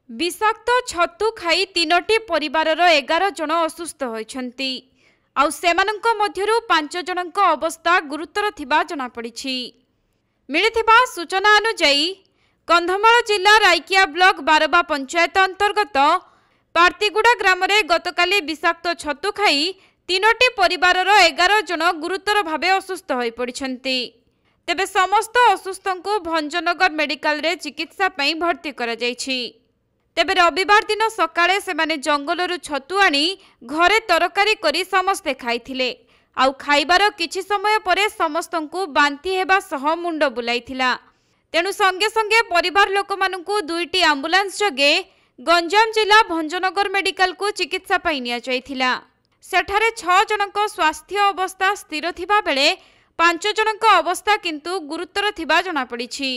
विषाक्त छतु खाई तीनोटी परिवारर 11 जन असुस्थ होइछन्ति आउ सेमानंक मध्यरु 5 जनंक अवस्था गुरुतर थिबा जनापड़िछि। मिलिथिबा सूचना अनुसार कंधमाल जिला राइकिया ब्लॉक बारबा पंचायत अंतर्गत पार्तिगुड़ा ग्राम रे गतकाली विषाक्त छतु खाई तीनोटी परिवारर 11 जन गुरुतर भावे असुस्थ होई पड़िछन्ति। तेबे समस्त असुस्थंकु भंजनगर मेडिकल रे चिकित्सा पई भर्ती करा जायछि। तेबे रविवार दिन सकाळे सेमाने जंगलरु छतु आनी घरे तरकारी करी समस्ते खाइथिले। आउ खाइबार किछि समय परे समस्तंकु बांती हेबा सह मुंड बुलाइथिला। तेणु संगे संगे परिवार लोकमानंकु दुईटी एम्बुलेंस जगे गंजाम जिला भंजनगर मेडिकल को चिकित्सा पई निया जायथिला। सेठारे 6 जनक स्वास्थ्य अवस्था स्थिर थिबा बेले 5 जनक अवस्था किंतु गुरुतर थिबा जना पड़िछि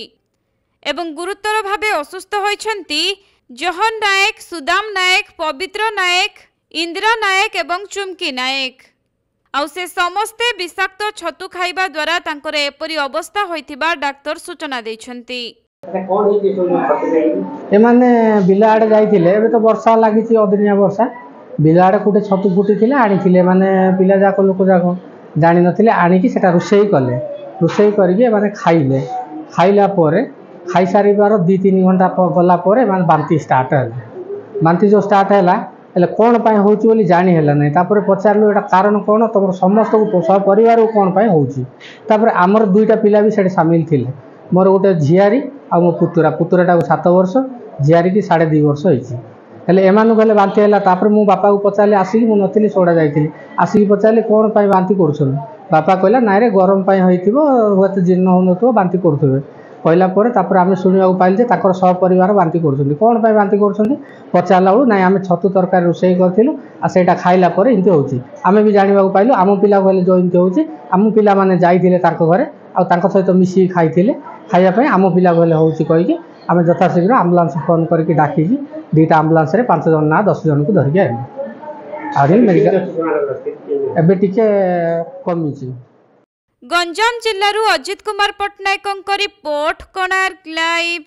एवं गुरुतर भावे असुस्थ होइछन्ति जहन नायक, सुदाम नायक, पवित्र नायक, इंदिरा नायक एवं चुमकी नायक। आउ से समस्ते विषाक्त छतु खाइबा द्वारा तांकर एपरि अवस्था होइथिबा डाक्टर सूचना दैछन्ति। एमाने बिला आड़े जाइथिले, एबे तो वर्षा लागिछि, अदिनिया वर्षा। बिला आड़े कुटे छतु फुटिथिले आनिथिले, माने पिला जाक लोक जाक जानि नथिले, आनिकि सेटा रुसेई कले। रुसेई करिके माने खाइले। खाइला परे खाई सारिबार 2-3 घंटा गला परे माने बांती स्टार्ट हैला। बांती जो स्टार्ट हैला एले कोन पाए होउची बोली जानि हैला नै। तापरे पचारलु एटा कारण कोन, तमर समस्त को सब परिवार को कोन पाए होउची। तापरे हमर दुईटा पिला भी सेठी शामिल थिले। मोर गोटे झियारी आ मो पुतुराटा को 7 वर्ष, झियारी की 2.5 वर्ष होइची। हेले एमानु गले बांती हैला। तापरे मो बापा को पचारले, आसी मो नथिली सोडा जाइथिली, आसी पचारले कोन पाए बांती करछन। बापा कहला नाइ रे गरम पाए होइथिबो, होत जीर्ण होनथो बांती करथबे। कहला परे तापर आमे सुनिया को पाइल जे ताकर सब परिवार बांती करछन। कोन पाए बांती करछन पचारला बेलू नाइ आमे छतु तरकारी रोषेई करथिलु आ सेटा खाइला परे इनते होउची। आमे भी जानिबा को पाइलु आमो पिला कहले जो इनते होउची। आमो पिला माने जाइथिले तारको घरे आ तारको सहित मिसी खाइथिले। खाइया पय आमो पिला कहले होउची कहिके आमे यथाशीघ्र एम्बुलेंस फोन करके डाकिकी दुईटा एम्बुलेंस रे 5 जन ना 10 जन को धरिके आइलु। आदि मेडिकल एबे टिके कमिची। गंजाम जिल्लारू अजित कुमार पटनायक रिपोर्ट, कोणार्क लाइव।